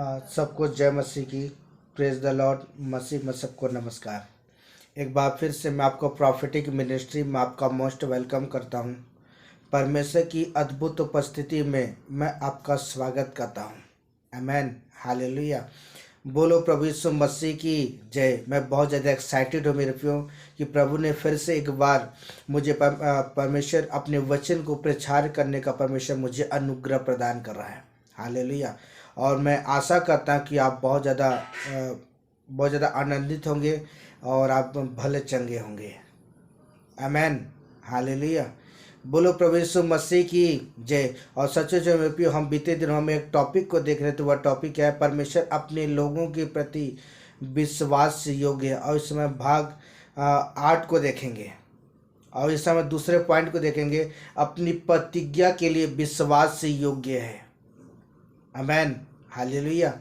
सबको जय मसीह की। Praise the Lord. मसीह में सबको नमस्कार। एक बार फिर से मैं आपको प्रॉफिटिक मिनिस्ट्री में आपका मोस्ट वेलकम करता हूं। परमेश्वर की अद्भुत उपस्थिति में मैं आपका स्वागत करता हूं। आमेन, हालेलुया। बोलो प्रभु यीशु मसीह की जय। मैं बहुत ज़्यादा एक्साइटेड हूँ मेरे प्रियो कि प्रभु ने फिर से एक बार मुझे परमेश्वर अपने वचन को प्रचार करने का परमेश्वर मुझे अनुग्रह प्रदान कर रहा है। हालेलुया। और मैं आशा करता हूँ कि आप बहुत ज़्यादा आनंदित होंगे और आप भले चंगे होंगे। आमेन, हालेलुया। बोलो प्रभु यीशु मसीह की जय। और सचमुच में प्रियो, हम बीते दिनों में एक टॉपिक को देख रहे थे। वह टॉपिक है परमेश्वर अपने लोगों के प्रति विश्वास योग्य है। और इस समय भाग 8 को देखेंगे और इस समय दूसरे पॉइंट को देखेंगे, अपनी प्रतिज्ञा के लिए विश्वास योग्य है। आमेन, हालेलुया।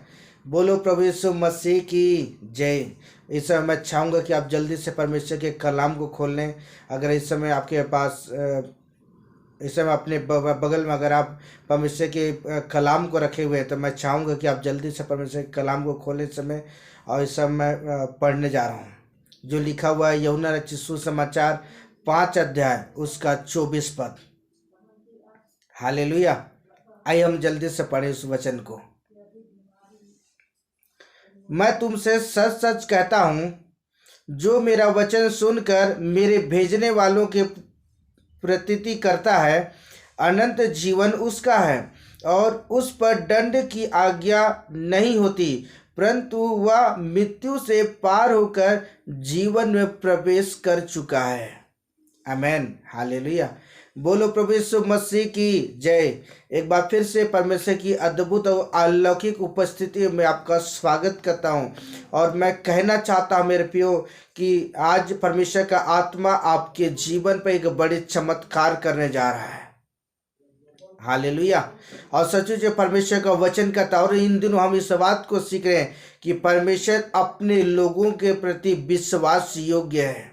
बोलो प्रभु यीशु मसीह की जय। इस समय मैं चाहूँगा कि आप जल्दी से परमेश्वर के कलाम को खोल लें। अगर इस समय आपके पास इस समय अपने बगल में अगर आप परमेश्वर के कलाम को रखे हुए हैं तो मैं चाहूँगा कि आप जल्दी से परमेश्वर के कलाम को खोलें इस समय। और इस समय मैं पढ़ने जा रहा हूँ जो लिखा हुआ है यूहन्ना रचित सुसमाचार 5 अध्याय उसका 24 पद। हालेलुया। आइए हम जल्दी से पढ़ें उस वचन को। मैं तुमसे सच सच कहता हूँ, जो मेरा वचन सुनकर मेरे भेजने वालों के प्रतीति करता है, अनंत जीवन उसका है और उस पर दंड की आज्ञा नहीं होती, परंतु वह मृत्यु से पार होकर जीवन में प्रवेश कर चुका है। आमेन, हालेलुया। बोलो प्रभु यीशु मसीह की जय। एक बार फिर से परमेश्वर की अद्भुत और अलौकिक उपस्थिति में आपका स्वागत करता हूं। और मैं कहना चाहता हूं मेरे प्रियो कि आज परमेश्वर का आत्मा आपके जीवन पर एक बड़ी चमत्कार करने जा रहा है। हालेलुया। और सचमुच परमेश्वर का वचन कहता है, और इन दिनों हम इस बात को सीख रहे हैं कि परमेश्वर अपने लोगों के प्रति विश्वास योग्य है।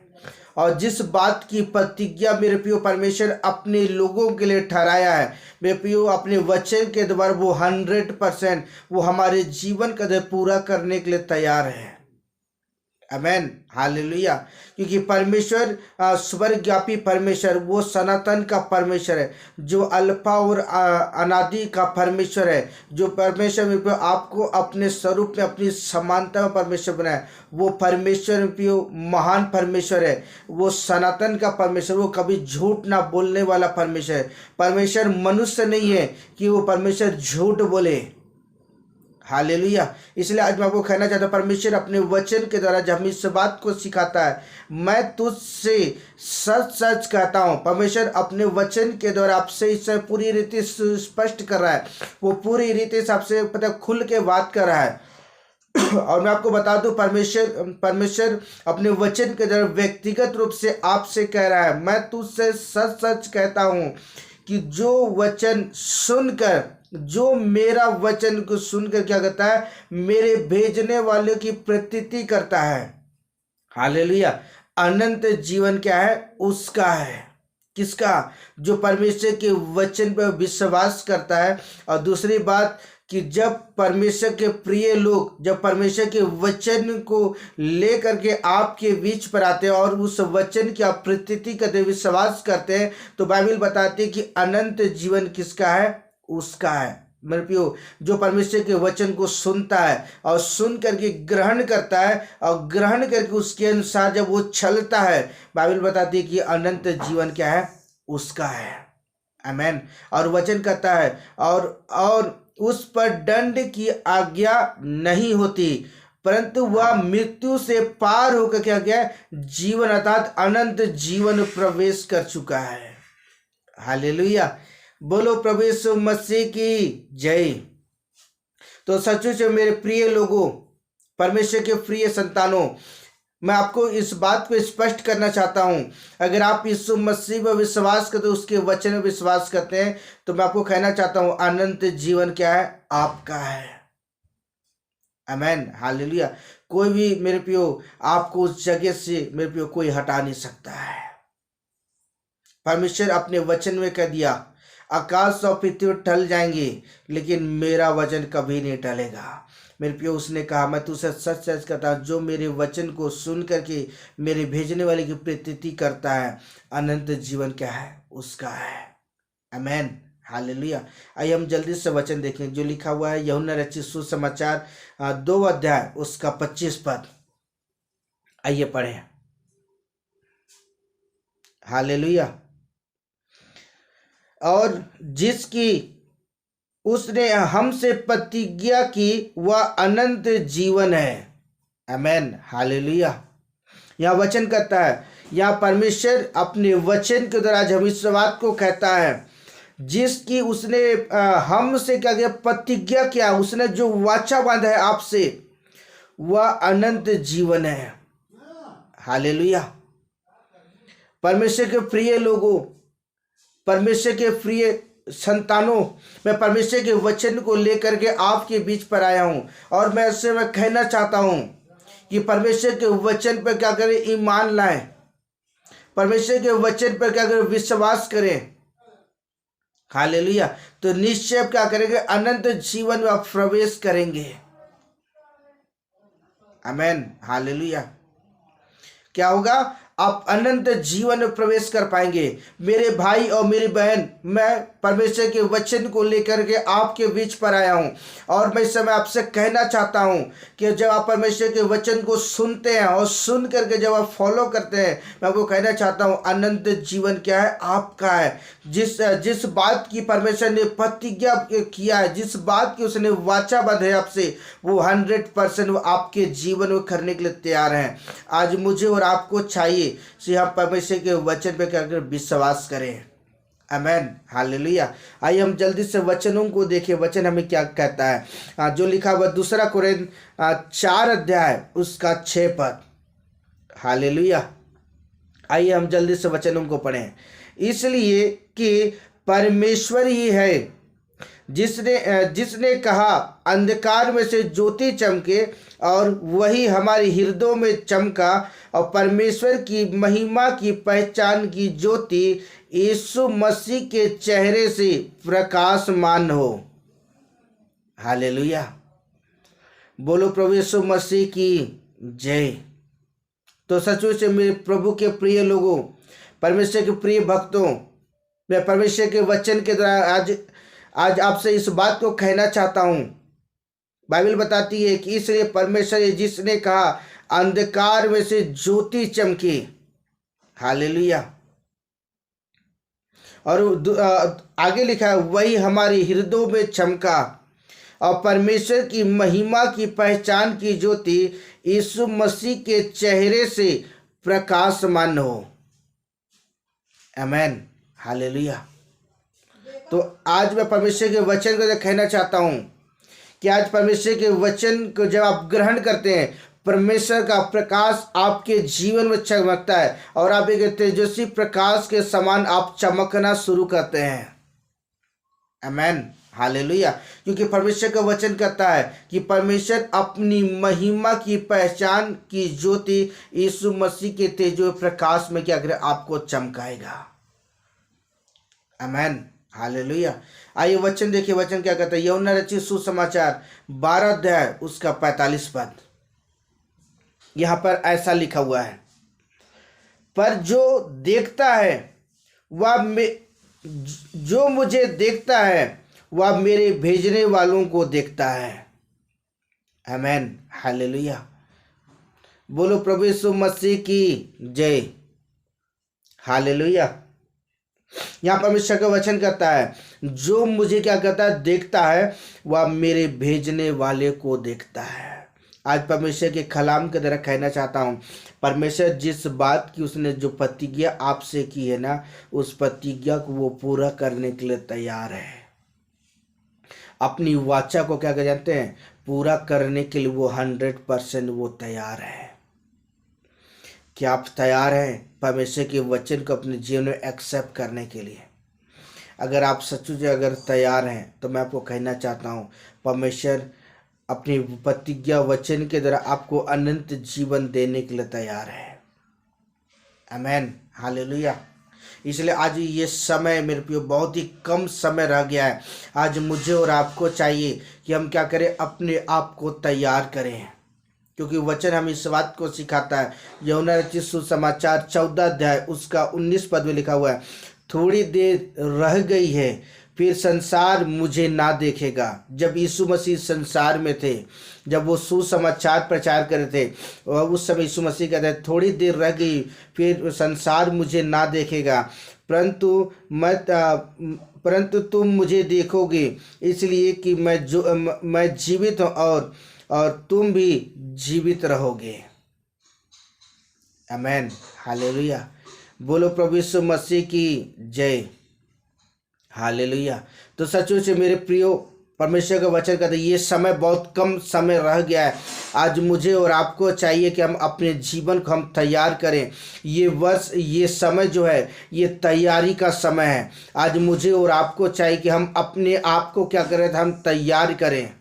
और जिस बात की प्रतिज्ञा मेरे प्रियो परमेश्वर अपने लोगों के लिए ठहराया है, मेरे प्रियो अपने वचन के द्वारा वो 100% वो हमारे जीवन का पूरा करने के लिए तैयार है। आमेन, हालेलुया। क्योंकि परमेश्वर स्वर्गव्यापी परमेश्वर, वो सनातन का परमेश्वर है, जो अल्फा और अनादि का परमेश्वर है, जो परमेश्वर आपको अपने स्वरूप में अपनी समानता में परमेश्वर बनाए। वो परमेश्वर महान परमेश्वर है, वो सनातन का परमेश्वर, वो कभी झूठ ना बोलने वाला परमेश्वर है। परमेश्वर मनुष्य नहीं है कि वो परमेश्वर झूठ बोले। हालेलुया। इसलिए आज मैं आपको कहना चाहता हूँ, परमेश्वर अपने वचन के द्वारा जब हमें इस बात को सिखाता है, मैं तुझसे सच सच कहता हूँ। परमेश्वर अपने वचन के द्वारा आपसे इससे पूरी रीति स्पष्ट कर रहा है, वो पूरी रीति से आपसे पता खुल के बात कर रहा है। और मैं आपको बता दूं, परमेश्वर अपने वचन के द्वारा व्यक्तिगत रूप से आपसे कह रहा है, मैं तुझसे सच सच कहता हूँ कि जो वचन सुनकर, जो मेरा वचन को सुनकर क्या करता है, मेरे भेजने वाले की प्रतीति करता है। हालेलुया। अनंत जीवन क्या है, उसका है। किसका? जो परमेश्वर के वचन पर विश्वास करता है। और दूसरी बात कि जब परमेश्वर के प्रिय लोग जब परमेश्वर के वचन को लेकर के आपके बीच पर आते हैं और उस वचन की आप प्रतीति करते, विश्वास करते हैं, तो बाइबल बताती है कि अनंत जीवन किसका है, उसका है। मेरे प्रियो, जो परमेश्वर के वचन को सुनता है और सुन करके ग्रहण करता है और ग्रहण करके उसके अनुसार जब वो चलता है, बाइबल बताती है कि अनंत जीवन क्या है, उसका है। आमेन। और वचन कहता है और उस पर दंड की आज्ञा नहीं होती, परंतु वह मृत्यु से पार होकर क्या गया, जीवन अर्थात अनंत जीवन प्रवेश कर चुका है। हालेलुया। बोलो प्रभु यीशु मसीह की जय। तो सचमुच मेरे प्रिय लोगों, परमेश्वर के प्रिय संतानों, मैं आपको इस बात को स्पष्ट करना चाहता हूं, अगर आप यीशु मसीह पर विश्वास करते, उसके वचन में विश्वास करते हैं, तो मैं आपको कहना चाहता हूं, अनंत जीवन क्या है, आपका है। आमेन, हालेलुया। कोई भी मेरे प्रियो आपको उस जगह से मेरे प्रियो कोई हटा नहीं सकता है। परमेश्वर अपने वचन में कह दिया, आकाश और पृथ्वी टल जाएंगे लेकिन मेरा वचन कभी नहीं टलेगा। मेरे प्रियो, उसने कहा मैं तुझसे सच सच कहता हूँ, जो मेरे वचन को सुन करके मेरे भेजने वाले की प्रतीति करता है, अनंत जीवन क्या है, उसका है। आमेन, हालेलुया। आइए हम जल्दी से वचन देखें जो लिखा हुआ है यूहन्ना रचित सुसमाचार 2 अध्याय उसका 25 पद। आइए पढ़ें। हालेलुया। और जिसकी उसने हमसे प्रतिज्ञा की वह अनंत जीवन है। आमेन, हालेलुया। यह वचन कहता है, यहाँ परमेश्वर अपने वचन के द्वारा आज हम इस बात को कहता है, जिसकी उसने हमसे क्या किया, प्रतिज्ञा किया, उसने जो वाचा बांधा है आपसे, वह अनंत जीवन है। हालेलुया। परमेश्वर के प्रिय लोगों, परमेश्वर के प्रिय संतानों, मैं परमेश्वर के वचन को लेकर के आपके बीच पर आया हूं और मैं इससे मैं कहना चाहता हूं कि परमेश्वर के वचन पर क्या करें, ईमान लाएं, परमेश्वर के वचन पर क्या करें, विश्वास करें। हालेलुया। तो निश्चय क्या करेंगे, अनंत जीवन में आप प्रवेश करेंगे। आमेन, हालेलुया। क्या होगा, आप अनंत जीवन में प्रवेश कर पाएंगे। मेरे भाई और मेरी बहन, मैं परमेश्वर के वचन को लेकर के आपके बीच पर आया हूं और मैं इस समय आपसे कहना चाहता हूं कि जब आप परमेश्वर के वचन को सुनते हैं और सुन करके जब आप फॉलो करते हैं, मैं आपको कहना चाहता हूं अनंत जीवन क्या है, आपका है। जिस बात की परमेश्वर ने प्रतिज्ञा किया है, जिस बात की उसने वाचा बांधी है आपसे, वो 100% आपके जीवन में करने के लिए तैयार हैं। आज मुझे और आपको चाहिए कि हम परमेश्वर के वचन पे क्या करें, विश्वास करें। आमेन, हालेलुया। आइए हम जल्दी से वचनों को देखें, वचन हमें क्या कहता है। जो लिखा हुआ 2 कोरिन्थ 4 अध्याय उसका 6 पद। हालेलुया। आइए हम जल्दी से वचनों को पढ़ें। इसलिए कि परमेश्वर ही है जिसने कहा अंधकार में से ज्योति चमके, और वही हमारे हृदयों में चमका, और परमेश्वर की महिमा की पहचान की ज्योति यीशु मसीह के चेहरे से प्रकाशमान हो। हालेलुया। बोलो प्रभु यीशु मसीह की जय। तो सचमुच मेरे प्रभु के प्रिय लोगों, परमेश्वर के प्रिय भक्तों, मैं परमेश्वर के वचन के द्वारा आज आपसे इस बात को कहना चाहता हूं। बाइबल बताती है कि इसलिए परमेश्वर जिसने कहा अंधकार में से ज्योति चमकी। हालेलुया। और आगे लिखा है, वही हमारे हृदयों में चमका, और परमेश्वर की महिमा की पहचान की ज्योति यीशु मसीह के चेहरे से प्रकाशमान हो। आमेन, हालेलुया। तो आज मैं परमेश्वर के वचन को कहना चाहता हूं कि आज परमेश्वर के वचन को जब आप ग्रहण करते हैं, परमेश्वर का प्रकाश आपके जीवन में चमकता है और आप एक तेजस्वी प्रकाश के समान आप चमकना शुरू करते हैं। आमेन, हालेलुया। क्योंकि परमेश्वर का वचन कहता है कि परमेश्वर अपनी महिमा की पहचान की ज्योति यीशु मसीह के तेजो प्रकाश में क्या करे, आपको चमकाएगा। आमेन, हालेलुया। आइए वचन देखिए, वचन क्या कहता है। यूहन्ना रचित सुसमाचार 12 अध्याय उसका 45 पद। यहां पर ऐसा लिखा हुआ है, पर जो देखता है जो मुझे देखता है वह मेरे भेजने वालों को देखता है। आमेन, हालेलुया। बोलो प्रभु यीशु मसीह की जय। हालेलुया। यहाँ परमेश्वर का वचन कहता है, जो मुझे क्या कहता है, देखता है, वह मेरे भेजने वाले को देखता है। आज परमेश्वर के कलाम के द्वारा कहना चाहता हूँ, परमेश्वर जिस बात की उसने जो प्रतिज्ञा आपसे की है ना, उस प्रतिज्ञा को वो पूरा करने के लिए तैयार है। अपनी वाचा को क्या जानते हैं, पूरा करने के लिए वो 100% वो तैयार है। क्या आप तैयार हैं परमेश्वर के वचन को अपने जीवन में एक्सेप्ट करने के लिए? अगर आप सचमुच अगर तैयार हैं तो मैं आपको कहना चाहता हूँ, परमेश्वर अपनी प्रतिज्ञा वचन के द्वारा आपको अनंत जीवन देने के लिए तैयार है। आमेन, हालेलुया। इसलिए आज ये समय मेरे प्रियो बहुत ही कम समय रह गया है। आज मुझे और आपको चाहिए कि हम क्या करें, अपने आप को तैयार करें, क्योंकि वचन हम इस बात को सिखाता है। यूहन्ना रचित सुसमाचार 14 अध्याय उसका 19 पद में लिखा हुआ है, थोड़ी देर रह गई है फिर संसार मुझे ना देखेगा। जब यीशु मसीह संसार में थे, जब वो सुसमाचार प्रचार कर रहे थे, और उस समय यीशु मसीह कहते हैं थोड़ी देर रह गई फिर संसार मुझे ना देखेगा, परंतु तुम मुझे देखोगे, इसलिए कि मैं जीवित हूँ और तुम भी जीवित रहोगे। आमेन, हालेलुया। बोलो प्रभु यीशु मसीह की जय। हालेलुया। तो सचमुच मेरे प्रियो, परमेश्वर का वचन कहता है ये समय बहुत कम समय रह गया है। आज मुझे और आपको चाहिए कि हम अपने जीवन को हम तैयार करें। ये वर्ष, ये समय जो है, ये तैयारी का समय है। आज मुझे और आपको चाहिए कि हम अपने आप को क्या करें, हम तैयार करें।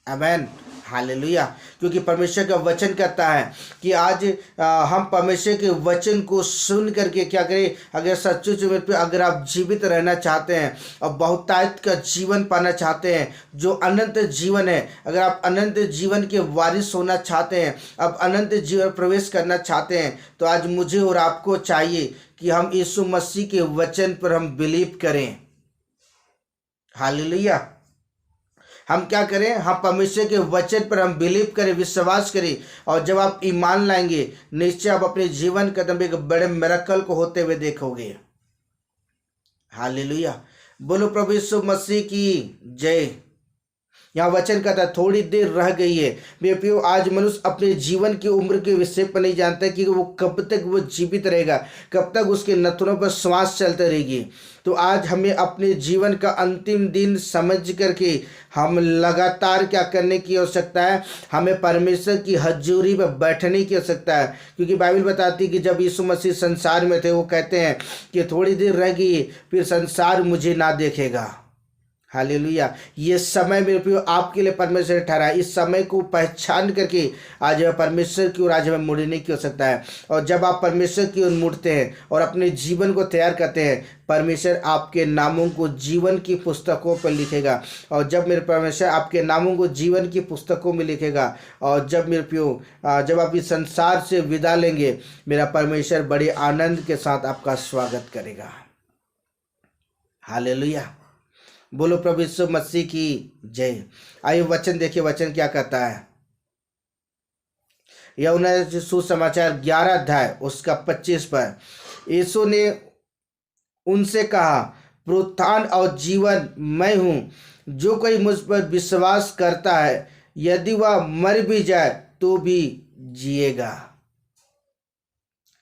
आमेन, हालेलुया। क्योंकि परमेश्वर का वचन कहता है कि आज हम परमेश्वर के वचन को सुन करके क्या करें, अगर सचमुच में अगर आप जीवित रहना चाहते हैं और बहुतायत का जीवन पाना चाहते हैं, जो अनंत जीवन है, अगर आप अनंत जीवन के वारिस होना चाहते हैं, अब अनंत जीवन प्रवेश करना चाहते हैं, तो आज मुझे और आपको चाहिए कि हम यीशु मसीह के वचन पर हम बिलीव करें। हालेलुया। हम क्या करें, हम परमेश्वर के वचन पर हम बिलीव करें, विश्वास करें, और जब आप ईमान लाएंगे, निश्चय आप अपने जीवन कदम एक बड़े मिरेकल को होते हुए देखोगे। हालेलुया। बोलो प्रभु यीशु मसीह की जय। यहाँ वचन कहता है थोड़ी देर रह गई है। मेरे प्रियो, आज मनुष्य अपने जीवन की उम्र के विषय पर नहीं जानता कि वो कब तक वो जीवित रहेगा, कब तक उसके नथनों पर श्वास चलते रहेगी। तो आज हमें अपने जीवन का अंतिम दिन समझ करके हम लगातार क्या करने की आवश्यकता है, हमें परमेश्वर की हजूरी में बैठने की आवश्यकता है। क्योंकि बाइबल बताती है कि जब यीशु मसीह संसार में थे, वो कहते हैं कि थोड़ी देर रह गई फिर संसार मुझे ना देखेगा। हालेलुया। ये समय मेरे प्रियो आपके लिए परमेश्वर ने ठहराया। इस समय को पहचान करके आज परमेश्वर की ओर आज हमें मुड़ने की आवश्यकता है। और जब आप परमेश्वर की ओर मुड़ते हैं और अपने जीवन को तैयार करते हैं, परमेश्वर आपके नामों को जीवन की पुस्तकों पर लिखेगा। और जब मेरे परमेश्वर आपके नामों को जीवन की पुस्तकों में लिखेगा, और जब मेरे प्रियो जब आप इस संसार से विदा लेंगे, मेरा परमेश्वर बड़े आनंद के साथ आपका स्वागत करेगा। हालेलुया। बोलो प्रभु यीशु मसीह की जय। आइए वचन देखिए, वचन क्या कहता है। यूहन्ना सुसमाचार 11 अध्याय उसका 25 पर यीशु ने उनसे कहा, पुनरुत्थान और जीवन मैं हूँ, जो कोई मुझ पर विश्वास करता है, यदि वह मर भी जाए तो भी जिएगा।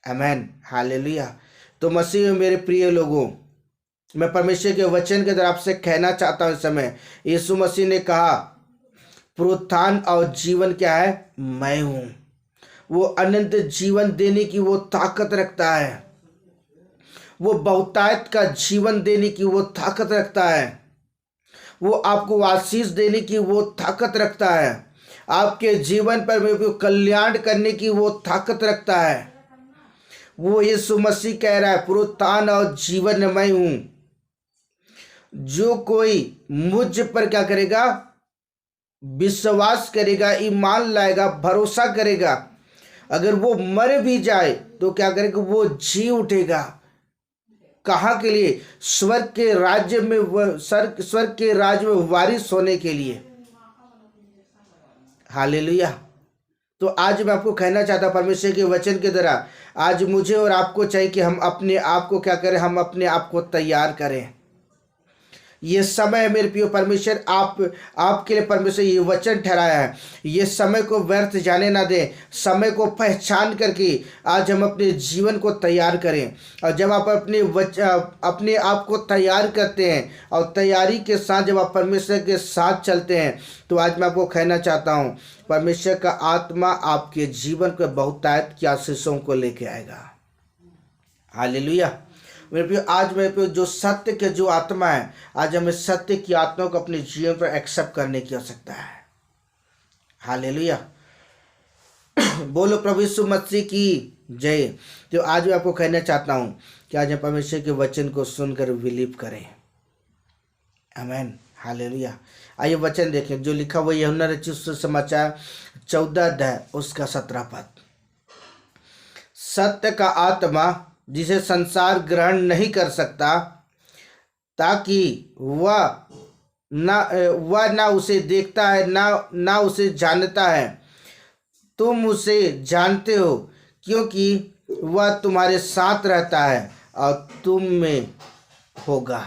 आमेन, हालेलुया। तो मसीह में मेरे प्रिय लोगों, मैं परमेश्वर के वचन के द्वारा आपसे कहना चाहता हूं, इस समय यीशु मसीह ने कहा पुनरुत्थान और जीवन क्या है, मैं हूं। वो अनंत जीवन देने की वो ताकत रखता है, वो बहुतायत का जीवन देने की वो ताकत रखता है, वो आपको आशीष देने की वो ताकत रखता है, आपके जीवन पर कल्याण करने की वो ताकत रखता है। वो यीशु मसीह कह रहा है पुनरुत्थान और जीवन मैं हूं, जो कोई मुझ पर क्या करेगा, विश्वास करेगा, ईमान लाएगा, भरोसा करेगा, अगर वो मर भी जाए तो क्या करेगा, वो जी उठेगा। कहाँ के लिए? स्वर्ग के राज्य में, स्वर्ग के राज्य में वारिस होने के लिए। हालेलुया। तो आज मैं आपको कहना चाहता हूं परमेश्वर के वचन के द्वारा, आज मुझे और आपको चाहिए कि हम अपने आप को क्या करें, हम अपने आप को तैयार करें। ये समय है मेरे प्रियो, परमेश्वर आपके लिए परमेश्वर ये वचन ठहराया है। ये समय को व्यर्थ जाने ना दें, समय को पहचान करके आज हम अपने जीवन को तैयार करें। और जब आप अपने आप को तैयार करते हैं और तैयारी के साथ जब आप परमेश्वर के साथ चलते हैं, तो आज मैं आपको कहना चाहता हूँ परमेश्वर का आत्मा आपके जीवन को बहुतायत की आशीषों को लेके आएगा। हालेलुया। मेरे प्रियो, आज मेरे प्रियो जो सत्य के जो आत्मा है, आज हमें सत्य की आत्मा को अपने जीवन पर एक्सेप्ट करने की आवश्यकता है। हालेलुया। बोलो प्रभु यीशु मसीह की जय। तो आज मैं आपको कहना चाहता हूँ कि आज हम परमेश्वर के वचन को सुनकर बिलीव करें। आमीन, हालेलुया। आइए वचन देखें जो लिखा हुआ यूहन्ना रचित सुसमाचार 14 अध्याय उसका 17 पद। सत्य का आत्मा जिसे संसार ग्रहण नहीं कर सकता, ताकि वह ना उसे देखता है ना उसे जानता है। तुम उसे जानते हो क्योंकि वह तुम्हारे साथ रहता है और तुम में होगा।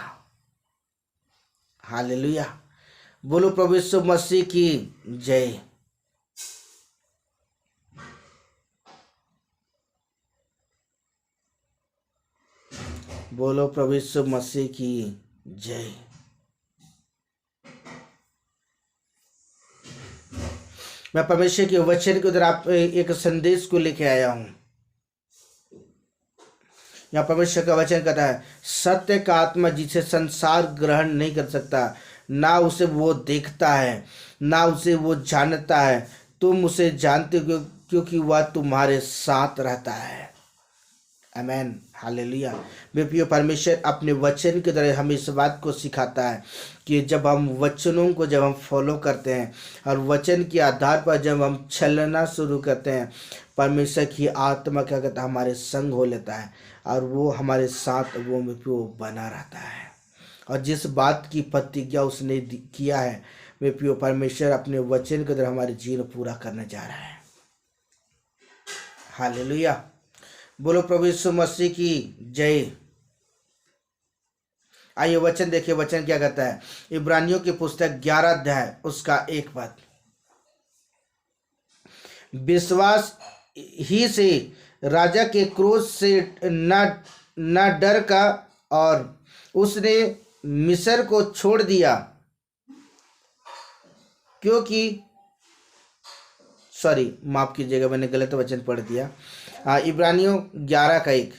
हालेलुया। बोलो प्रभु यीशु मसीह की जय। बोलो प्रभु यीशु मसीह की जय। मैं परमेश्वर के वचन के उधर आप एक संदेश को लेके आया हूं। यहाँ परमेश्वर का वचन कहता है, सत्य का आत्मा जिसे संसार ग्रहण नहीं कर सकता, ना उसे वो देखता है ना उसे वो जानता है। तुम उसे जानते हो क्योंकि वह तुम्हारे साथ रहता है। आमीन, हालेलुया। मेरे प्रिय परमेश्वर अपने वचन के द्वारा हमें इस बात को सिखाता है कि जब हम वचनों को जब हम फॉलो करते हैं और वचन के आधार पर जब हम चलना शुरू करते हैं, परमेश्वर की आत्मा क्या कहता है, हमारे संग हो लेता है और वो हमारे साथ वो बना रहता है। और जिस बात की प्रतिज्ञा उसने किया है, मेरे प्रिय परमेश्वर अपने वचन के द्वारा हमारे जीवन पूरा करने जा रहा है। हालेलुया। बोलो प्रभु यीशु मसीह की जय। आइए वचन देखिए, वचन क्या कहता है। इब्रानियों की पुस्तक 11 अध्याय उसका 1 पद। विश्वास ही से राजा के क्रोध से न डर का और उसने मिस्र को छोड़ दिया, क्योंकि माफ कीजिएगा मैंने गलत वचन पढ़ दिया। इब्रानियों 11 का 1।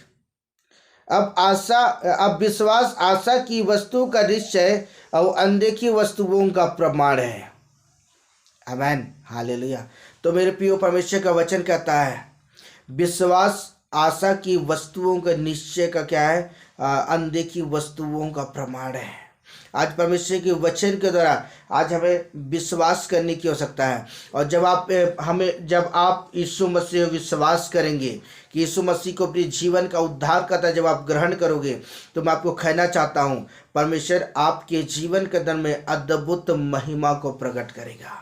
अब विश्वास आशा की वस्तु का निश्चय और अनदेखी वस्तुओं का प्रमाण है। आमीन, हालेलुया। तो मेरे प्रिय परमेश्वर का वचन कहता है, विश्वास आशा की वस्तुओं का निश्चय का क्या है, अनदेखी वस्तुओं का प्रमाण है। आज परमेश्वर के वचन के द्वारा आज हमें विश्वास करने की आवश्यकता है। और जब आप यीशु मसीह विश्वास करेंगे कि यीशु मसीह को अपने जीवन का उद्धारकर्ता जब आप ग्रहण करोगे, तो मैं आपको कहना चाहता हूँ परमेश्वर आपके जीवन के अंदर में अद्भुत महिमा को प्रकट करेगा।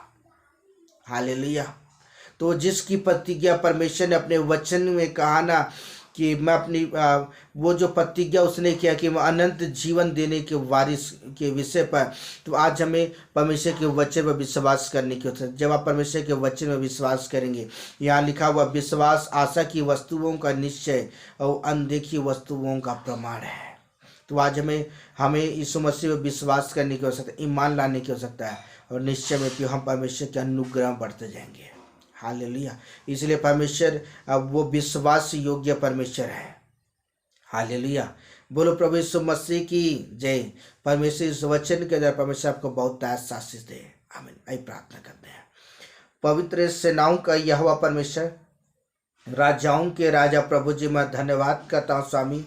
हालेलुया। तो जिसकी प्रतिज्ञा परमेश्वर ने अपने वचन में कहा ना कि मैं अपनी वो जो प्रतिज्ञा उसने किया कि मैं अनंत जीवन देने के वारिस के विषय पर, तो आज हमें परमेश्वर के वचन पर विश्वास करने की होती है। जब आप परमेश्वर के वचन में विश्वास करेंगे, यहाँ लिखा हुआ विश्वास आशा की वस्तुओं का निश्चय और अनदेखी वस्तुओं का प्रमाण है। तो आज हमें यीशु मसीह में विश्वास करने की आवश्यकता है, ईमान लाने की आवश्यकता है, और निश्चय में कि हम परमेश्वर के अनुग्रह बढ़ते जाएंगे। हालेलुया। इसलिए परमेश्वर वो विश्वास योग्य परमेश्वर है। हालेलुया। बोलो प्रभु यीशु मसीह की जय। परमेश्वर इस वचन के द्वारा परमेश्वर आपको बहुत आशीष दे। आमीन। आई प्रार्थना करते हैं। पवित्र सेनाओं का यहोवा परमेश्वर, राजाओं के राजा प्रभु जी, मैं धन्यवाद करता हूँ स्वामी।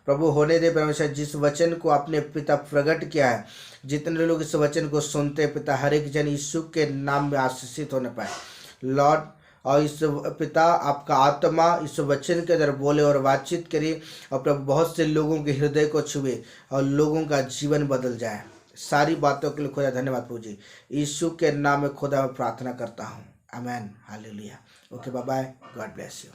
प्रभु होने दे परमेश्वर, जिस वचन को आपने पिता प्रकट किया है, जितने लोग इस वचन को सुनते हैं पिता, हर एक जन यीशु के नाम में आशीषित होने पाए लॉर्ड। और इस पिता आपका आत्मा इस वचन के अंदर बोले और बातचीत करे, और प्रभु बहुत से लोगों के हृदय को छुए और लोगों का जीवन बदल जाए। सारी बातों के लिए खुदा धन्यवाद प्रभु जी, यीशु के नाम में खुदा मैं प्रार्थना करता हूँ। Amen, hallelujah. Okay, bye bye, God bless you.